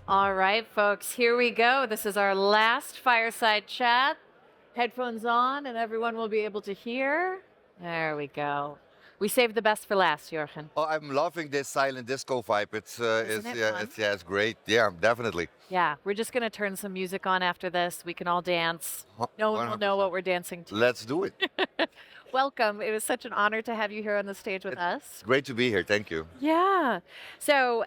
All right, folks, here we go. This is our last fireside chat. Headphones on, and everyone will be able to hear. There we go. We saved the best for last, Jorgen. Oh, I'm loving this silent disco vibe. Isn't it Yeah, fun? it's great. Yeah, definitely. Yeah, we're just going to turn some music on after this. We can all dance. No one will know 100%. what we're dancing to. Let's do it. Welcome. It was such an honor to have you here on the stage with It's us. great to be here. Thank you. Yeah. So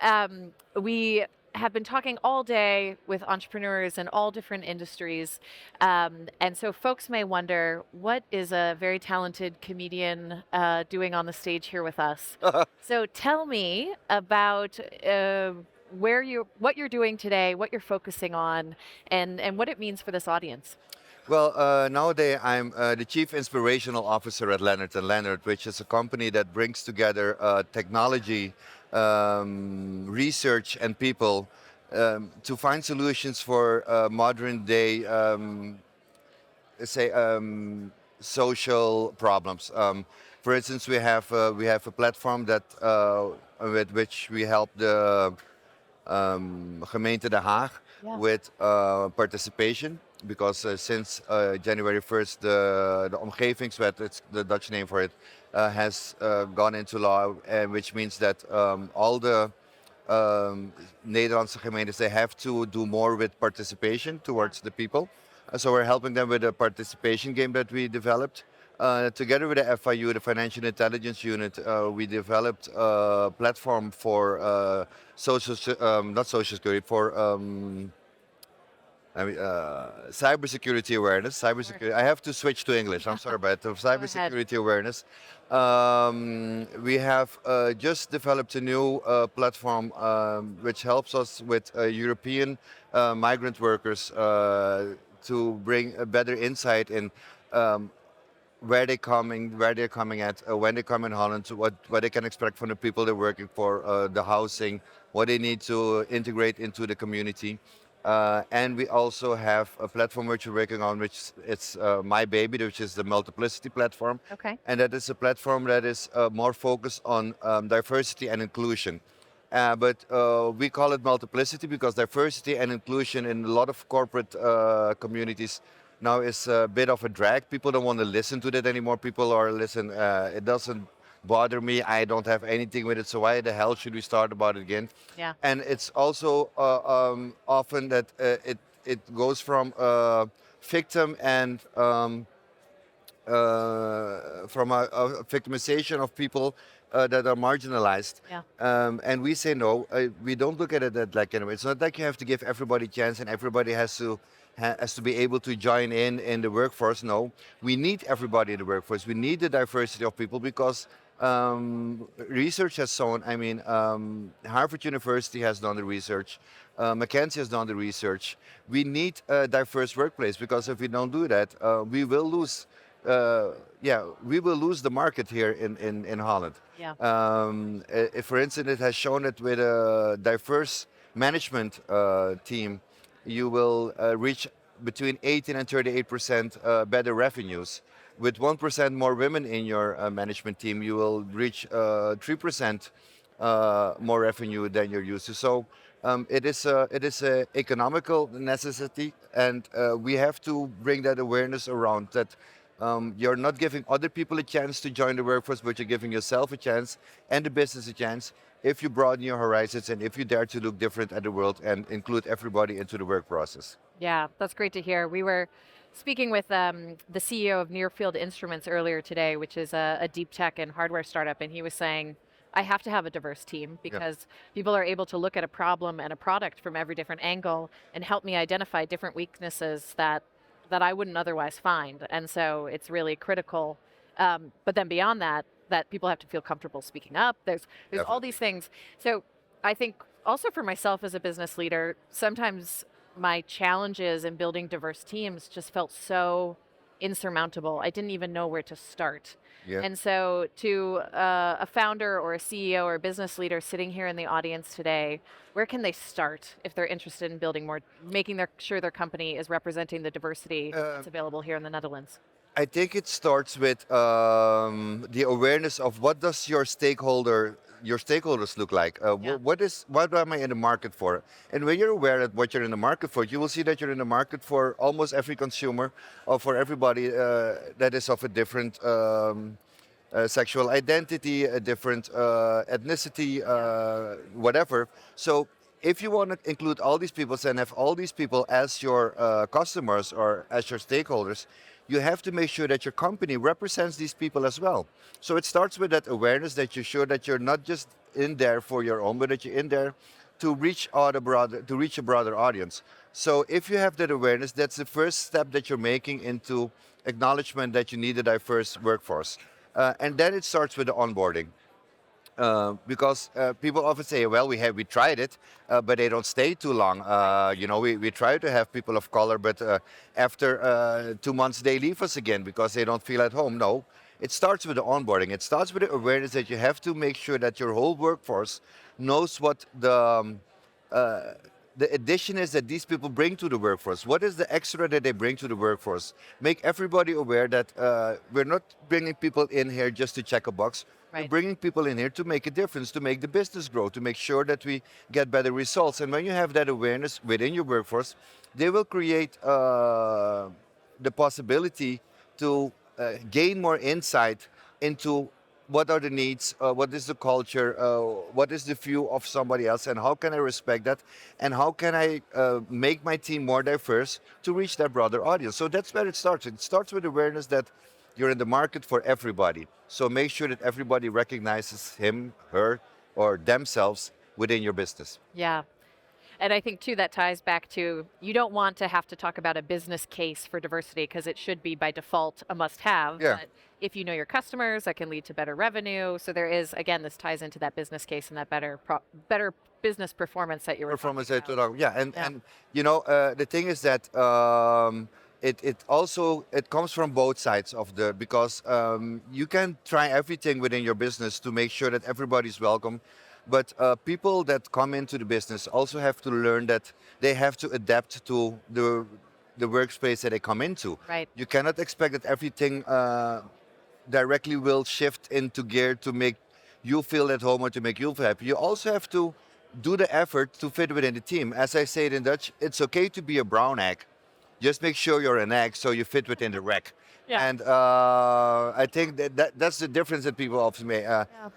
we have been talking all day with entrepreneurs in all different industries. And so folks may wonder, what is a very talented comedian doing on the stage here with us? So tell me about what you're doing today, what you're focusing on, and what it means for this audience. Well, nowadays I'm the Chief Inspirational Officer at Leonard and Leonard, which is a company that brings together technology, research, and people to find solutions for modern day, let's say, social problems. For instance, we have a platform that with which we help the gemeente Den Haag Yeah. with participation. Because since January 1st, the Omgevingswet, it's the Dutch name for it, has gone into law, which means that all the Nederlandse gemeentes, they have to do more with participation towards the people. So we're helping them with a participation game that we developed. Together with the FIU, the Financial Intelligence Unit, we developed a platform for not social security, for cybersecurity awareness. Cybersecurity. I have to switch to English. I'm sorry, but cybersecurity awareness. We have just developed a new platform which helps us with European migrant workers to bring a better insight in where they're coming at, when they come in Holland, to what they can expect from the people they're working for, the housing, what they need to integrate into the community. And we also have a platform which we're working on, which it's My Baby, which is the multiplicity platform. Okay. And that is a platform that is more focused on diversity and inclusion. But we call it multiplicity because diversity and inclusion in a lot of corporate communities now is a bit of a drag. People don't want to listen to that anymore. People are, listen, it doesn't bother me. I don't have anything with it. So why the hell should we start about it again? Yeah. And it's also often that it goes from victim and from a victimization of people that are marginalized. Yeah. And we say no. We don't look at it that like anyway. It's not like you have to give everybody a chance and everybody has to be able to join in the workforce. No, we need everybody in the workforce. We need the diversity of people because research has shown. I mean, Harvard University has done the research. McKinsey has done the research. We need a diverse workplace because if we don't do that, we will lose. We will lose the market here in Holland. Yeah. If, for instance, it has shown that with a diverse management team, you will reach between 18 and 38% better revenues. With 1% more women in your management team, you will reach 3% more revenue than you're used to. So it is a economical necessity, and we have to bring that awareness around that. You're not giving other people a chance to join the workforce, but you're giving yourself a chance and the business a chance if you broaden your horizons and if you dare to look different at the world and include everybody into the work process. Yeah, that's great to hear. We were speaking with the CEO of Nearfield Instruments earlier today, which is a deep tech and hardware startup, and he was saying, I have to have a diverse team because people are able to look at a problem and a product from every different angle and help me identify different weaknesses that I wouldn't otherwise find. And so it's really critical. But then beyond that, that people have to feel comfortable speaking up. There's all these things. So I think also for myself as a business leader, sometimes my challenges in building diverse teams just felt so insurmountable. I didn't even know where to start. Yeah. And so to a founder or a CEO or a business leader sitting here in the audience today, where can they start if they're interested in building more, making sure their company is representing the diversity that's available here in the Netherlands? I think it starts with the awareness of what does your stakeholder your stakeholders look like. Yeah. What am I in the market for? And when you're aware of what you're in the market for, you will see that you're in the market for almost every consumer or for everybody that is of a different sexual identity, a different ethnicity, whatever. So if you want to include all these people and have all these people as your customers or as your stakeholders, you have to make sure that your company represents these people as well. So it starts with that awareness that you're sure that you're not just in there for your own, but that you're in there to reach out to reach a broader audience. So if you have that awareness, that's the first step that you're making into acknowledgement that you need a diverse workforce. And then it starts with the onboarding. Because people often say, well, we tried it, but they don't stay too long. We try to have people of color, but after 2 months they leave us again because they don't feel at home. No, it starts with the onboarding. It starts with the awareness that you have to make sure that your whole workforce knows what the addition is that these people bring to the workforce. What is the extra that they bring to the workforce? Make everybody aware that we're not bringing people in here just to check a box. We're Right. bringing people in here to make a difference, to make the business grow, to make sure that we get better results. And when you have that awareness within your workforce, they will create the possibility to gain more insight into what are the needs, what is the culture, what is the view of somebody else, and how can I respect that, and how can I make my team more diverse to reach that broader audience. So that's where it starts. It starts with awareness that you're in the market for everybody. So make sure that everybody recognizes him, her, or themselves within your business. Yeah. And I think too that ties back to you don't want to have to talk about a business case for diversity because it should be by default a must have. Yeah. But if you know your customers, that can lead to better revenue. So there is, again, this ties into that business case and that better business performance that you were talking Performance about. yeah, Yeah. and the thing is that it comes from both sides of the because you can try everything within your business to make sure that everybody's welcome, but people that come into the business also have to learn that they have to adapt to the workspace that they come into. Right. You cannot expect that everything directly will shift into gear to make you feel at home or to make you feel happy. You also have to do the effort to fit within the team. As I say it in Dutch, it's okay to be a brown egg. Just make sure you're an egg so you fit within the rack. Yeah. And I think that's the difference that people often make.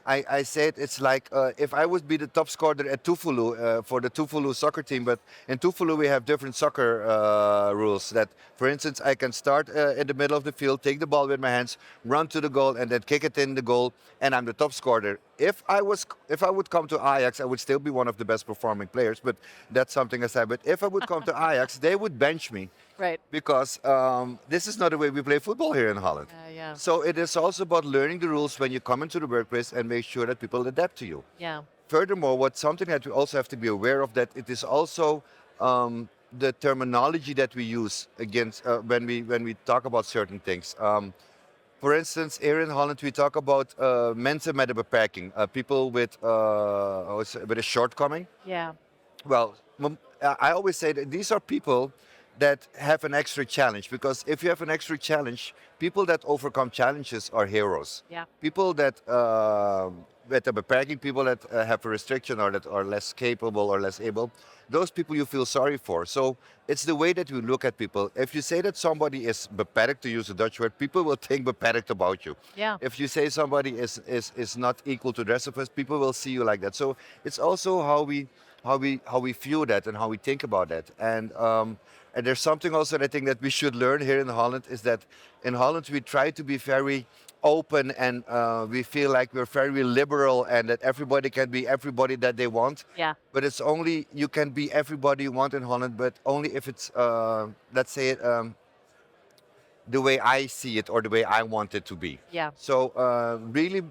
I said it's like if I would be the top scorer at Tuvalu for the Tuvalu soccer team, but in Tuvalu we have different soccer rules. That, for instance, I can start in the middle of the field, take the ball with my hands, run to the goal, and then kick it in the goal, and I'm the top scorer. If I would come to Ajax, I would still be one of the best performing players, but that's something aside. But if I would come to Ajax, they would bench me Right. because this is not the way we play football here in Holland. Yeah. So it is also about learning the rules when you come into the workplace and make sure that people adapt to you. Yeah. Furthermore, what's something that we also have to be aware of that it is also the terminology that we use against when we talk about certain things. For instance, here in Holland, we talk about mensen met een beperking, people with a shortcoming. Yeah. Well, I always say that these are people that have an extra challenge because if you have an extra challenge, people that overcome challenges are heroes. Yeah. People that with a beperking, people that have a restriction or that are less capable or less able, those people you feel sorry for. So it's the way that we look at people. If you say that somebody is beperkt, to use a Dutch word, people will think beperkt about you. Yeah. If you say somebody is not equal to the rest of us, people will see you like that. So it's also how we view that and how we think about that. And there's something also that I think that we should learn here in Holland is that in Holland we try to be very open and we feel like we're very liberal and that everybody can be everybody that they want. Yeah. But it's only you can be everybody you want in Holland, but only if it's let's say it the way I see it or the way I want it to be. Yeah. So really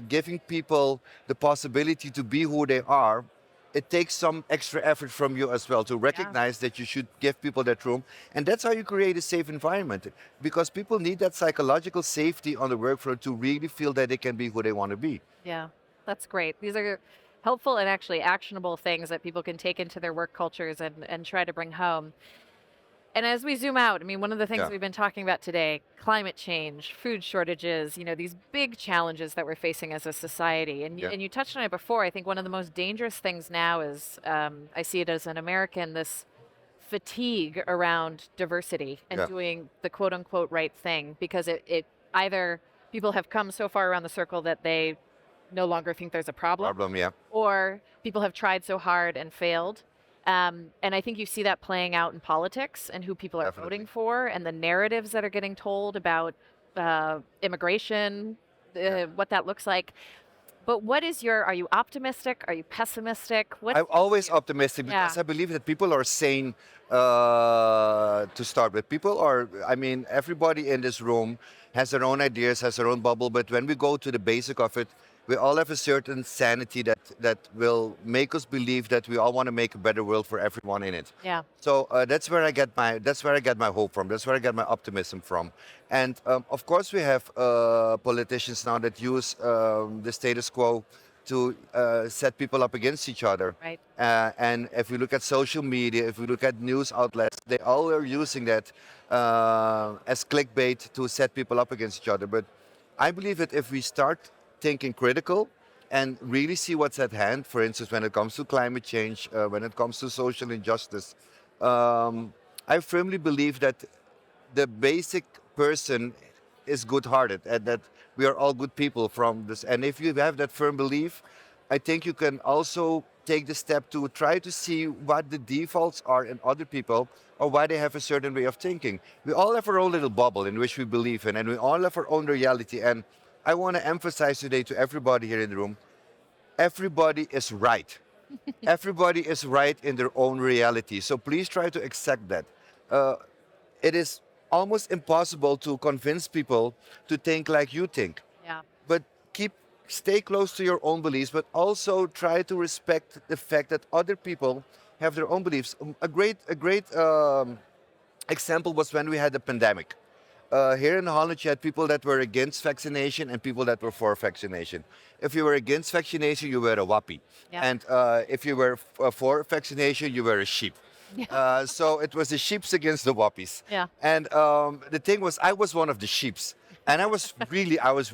giving people the possibility to be who they are, it takes some extra effort from you as well to recognize that you should give people that room. And that's how you create a safe environment because people need that psychological safety on the work floor to really feel that they can be who they want to be. Yeah. That's great. These are helpful and actually actionable things that people can take into their work cultures and try to bring home. And as we zoom out, I mean, one of the things Yeah. we've been talking about today, climate change, food shortages, these big challenges that we're facing as a society. And, Yeah. and you touched on it before. I think one of the most dangerous things now is, I see it as an American, this fatigue around diversity and Yeah. doing the quote unquote right thing, because it either people have come so far around the circle that they no longer think there's a problem, Problem. Yeah. or people have tried so hard and failed. And I think you see that playing out in politics and who people are Definitely. voting for and the narratives that are getting told about immigration, Yeah. what that looks like. But are you optimistic? Are you pessimistic? What's I'm your always view? optimistic because Yeah. I believe that people are sane to start with. I mean, everybody in this room has their own ideas, has their own bubble, but when we go to the basic of it, we all have a certain sanity that will make us believe that we all want to make a better world for everyone in it. Yeah. So that's where I get my hope from. That's where I get my optimism from. And of course, we have politicians now that use the status quo to set people up against each other. Right. And if we look at social media, if we look at news outlets, they all are using that as clickbait to set people up against each other. But I believe that if we start thinking critical and really see what's at hand, for instance, when it comes to climate change, when it comes to social injustice, I firmly believe that the basic person is good-hearted and that we are all good people from this. And if you have that firm belief, I think you can also take the step to try to see what the defaults are in other people or why they have a certain way of thinking. We all have our own little bubble in which we believe in, and we all have our own reality. And I want to emphasize today to everybody here in the room, everybody is right. Everybody is right in their own reality. So please try to accept that. It is almost impossible to convince people to think like you think. Yeah. But stay close to your own beliefs, but also try to respect the fact that other people have their own beliefs. A great example was when we had the pandemic. Here in Holland, you had people that were against vaccination and people that were for vaccination. If you were against vaccination, you were a wappie. Yeah. And if you were for vaccination, you were a sheep. So it was the sheeps against the wappies. Yeah. And the thing was, I was one of the sheeps. And I was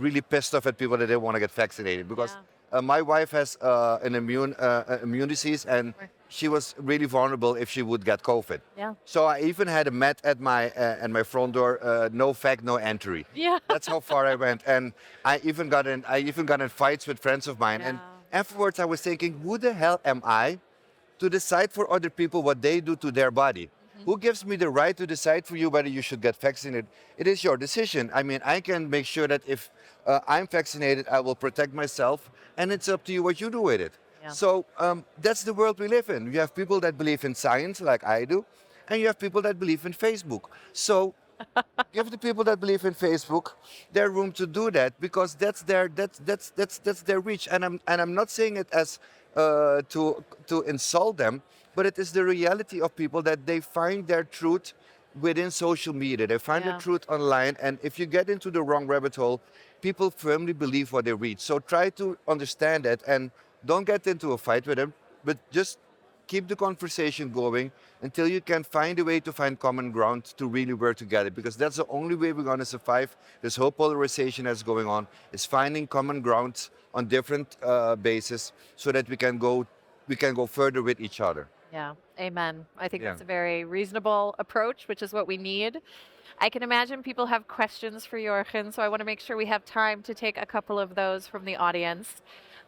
really pissed off at people that didn't want to get vaccinated because my wife has an immune disease, and Right. she was really vulnerable if she would get COVID. Yeah. So I even had a mat at my front door, no vac, no entry. Yeah. That's how far I went, and I even got in fights with friends of mine. And Yeah. afterwards, I was thinking, who the hell am I to decide for other people what they do to their body? Who gives me the right to decide for you whether you should get vaccinated? It is your decision. I mean, I can make sure that if I'm vaccinated, I will protect myself, and it's up to you what you do with it. Yeah. So that's the world we live in. You have people that believe in science, like I do, and you have people that believe in Facebook. So give the people that believe in Facebook their room to do that, because that's their reach. And I'm not saying it as to insult them, but it is the reality of people that they find their truth within social media. They find Yeah. the truth online, and if you get into the wrong rabbit hole, people firmly believe what they read. So try to understand that and don't get into a fight with them, but just keep the conversation going until you can find a way to find common ground to really work together, because that's the only way we're going to survive this whole polarization that's going on, is finding common ground on different bases so that we can go further with each other. Yeah, amen. I think Yeah. that's a very reasonable approach, which is what we need. I can imagine people have questions for Jorgen, so I want to make sure we have time to take a couple of those from the audience.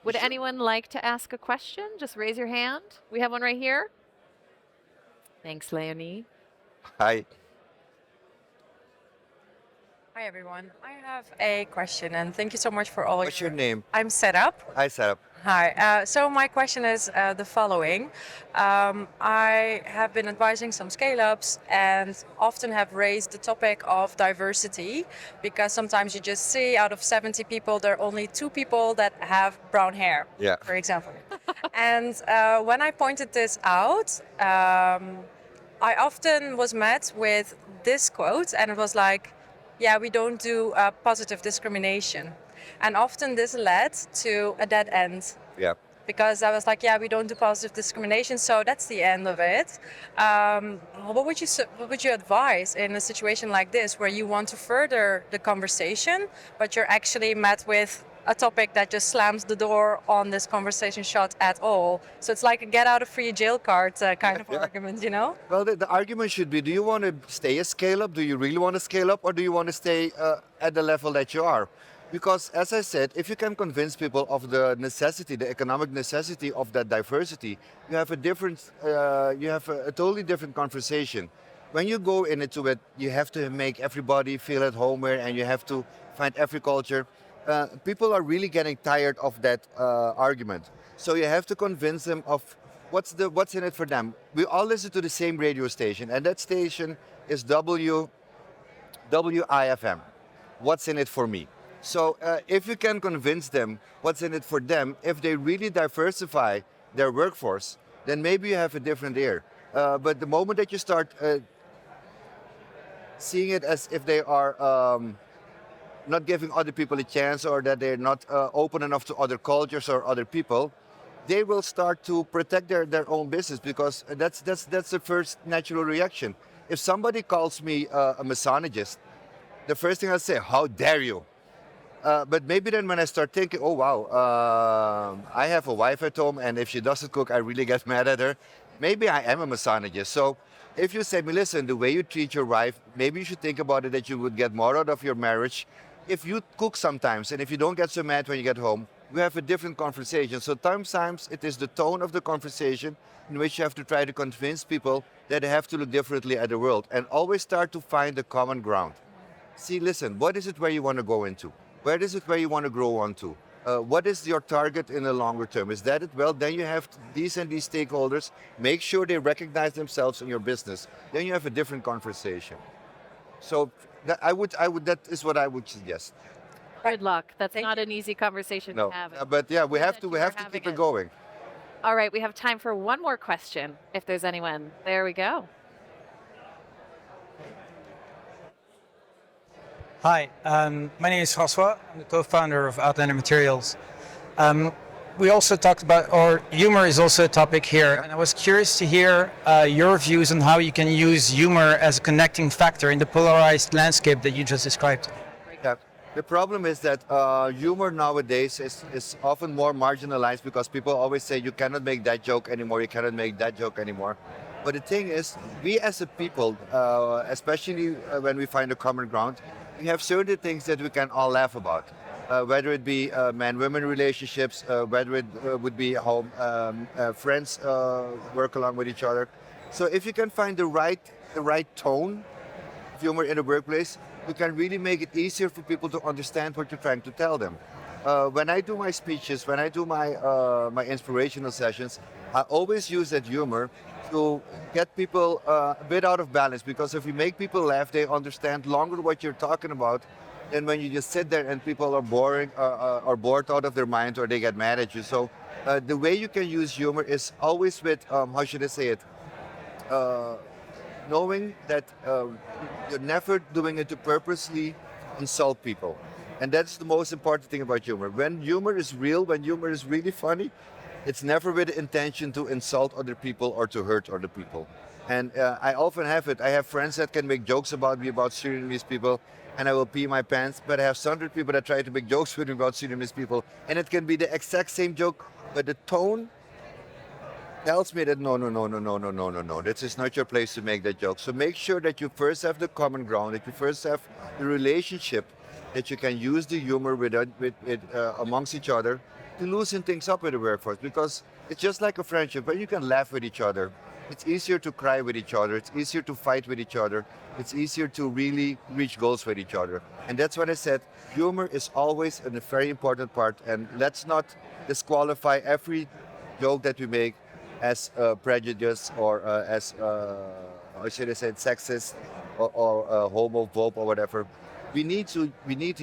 Would Sure. anyone like to ask a question? Just raise your hand. We have one right here. Thanks, Leonie. Hi. Hi everyone. I have a question, and thank you so much for all What's your name? I'm set up. Hi, Sarah. Hi. So my question is the following. I have been advising some scale-ups and often have raised the topic of diversity, because sometimes you just see out of 70 people, there are only 2 people that have brown hair, Yeah. for example. And when I pointed this out, I often was met with this quote, and it was like, yeah, we don't do positive discrimination. And often this led to a dead end. Yeah. because I was like, yeah, we don't do positive discrimination, so that's the end of it. What would you advise in a situation like this where you want to further the conversation, but you're actually met with a topic that just slams the door on this conversation shot at all? So it's like a get out of free jail card kind of argument, you know? Well, the argument should be: do you want to stay a scale up? Do you really want to scale up, or do you want to stay at the level that you are? Because, as I said, if you can convince people of the necessity, the economic necessity of that diversity, you have a totally different conversation. When you go into it, you have to make everybody feel at home there, and you have to find every culture. People are really getting tired of that argument. So you have to convince them of what's in it for them. We all listen to the same radio station, and that station is WIFM. What's in it for me? So if you can convince them what's in it for them, if they really diversify their workforce, then maybe you have a different ear. But the moment that you start seeing it as if they are not giving other people a chance, or that they're not open enough to other cultures or other people, they will start to protect their own business, because that's the first natural reaction. If somebody calls me a misogynist, the first thing I say, how dare you? But maybe then when I start thinking, oh wow, I have a wife at home, and if she doesn't cook, I really get mad at her. Maybe I am a misogynist. So if you say me, listen, the way you treat your wife, maybe you should think about it, that you would get more out of your marriage if you cook sometimes, and if you don't get so mad when you get home, we have a different conversation. So sometimes it is the tone of the conversation in which you have to try to convince people that they have to look differently at the world, and always start to find the common ground. See, listen, what is it where you want to go into? Where is it where you want to grow onto? What is your target in the longer term? Is that it? Well, then you have these and these stakeholders. Make sure they recognize themselves in your business. Then you have a different conversation. So that is what I would suggest. Good luck. That's Thank not an easy conversation No, to have. but yeah, we Good have that to you are keep having it it. going. All right, we have time for one more question, if there's anyone. There we go. Hi, my name is François. I'm the co-founder of Outlander Materials. We also talked about, or humor is also a topic here, and I was curious to hear your views on how you can use humor as a connecting factor in the polarized landscape that you just described. Yeah. The problem is that humor nowadays is often more marginalized, because people always say you cannot make that joke anymore, you cannot make that joke anymore. But the thing is, we as a people, especially when we find a common ground, we have certain things that we can all laugh about. Whether it be man-women relationships, whether it would be how friends work along with each other. So if you can find the right tone of humor in the workplace, you can really make it easier for people to understand what you're trying to tell them. When I do my speeches, when I do my inspirational sessions, I always use that humor to get people a bit out of balance, because if you make people laugh, they understand longer what you're talking about than when you just sit there and people are bored out of their mind, or they get mad at you. So the way you can use humor is always with, how should I say it, knowing that you're never doing it to purposely insult people. And that's the most important thing about humor. When humor is real, when humor is really funny, it's never with the intention to insult other people or to hurt other people. And I often have it. I have friends that can make jokes about me about Surinamese people, and I will pee my pants. But I have 100 people that try to make jokes with me about Surinamese people, and it can be the exact same joke, but the tone tells me that no, this is not your place to make that joke. So make sure that you first have the common ground, that you first have the relationship, that you can use the humor with amongst each other to loosen things up with the workforce. Because it's just like a friendship, where you can laugh with each other. It's easier to cry with each other. It's easier to fight with each other. It's easier to really reach goals with each other. And that's what I said. Humor is always a very important part. And let's not disqualify every joke that we make as prejudice, or as, how should I say, sexist, or homophobe, or whatever. We need to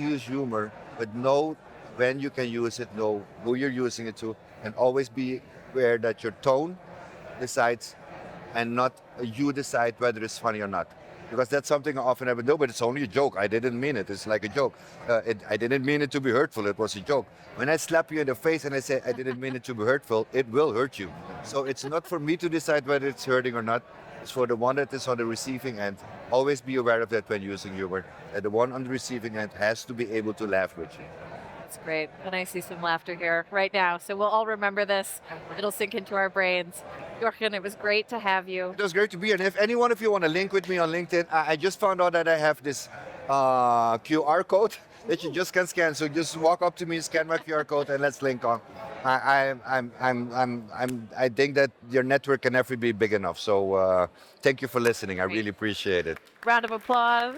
use humor, but know when you can use it, know who you're using it to, and always be aware that your tone decides and not you decide whether it's funny or not. Because that's something I often have. No, but it's only a joke. I didn't mean it. It's like a joke. I didn't mean it to be hurtful. It was a joke. When I slap you in the face and I say I didn't mean it to be hurtful, it will hurt you. So it's not for me to decide whether it's hurting or not. It's for the one that is on the receiving end. Always be aware of that when using humor. The one on the receiving end has to be able to laugh with you. That's great. And I see some laughter here right now. So we'll all remember this. It'll sink into our brains. Jorgen, it was great to have you. It was great to be here. And if any one of you want to link with me on LinkedIn, I just found out that I have this QR code that you just can scan. So just walk up to me, scan my QR code, and let's link on. I think that your network can never be big enough. So thank you for listening. I really appreciate it. Round of applause.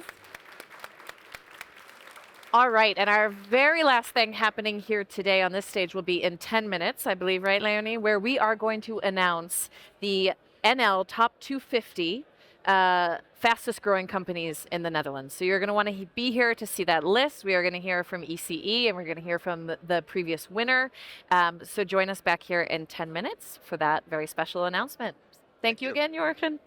All right, and our very last thing happening here today on this stage will be in 10 minutes, I believe, right, Leonie, where we are going to announce the NL Top 250 fastest growing companies in the Netherlands. So you're going to want to be here to see that list. We are going to hear from ECE and we're going to hear from the previous winner. So join us back here in 10 minutes for that very special announcement. Thank you again, Jorgen.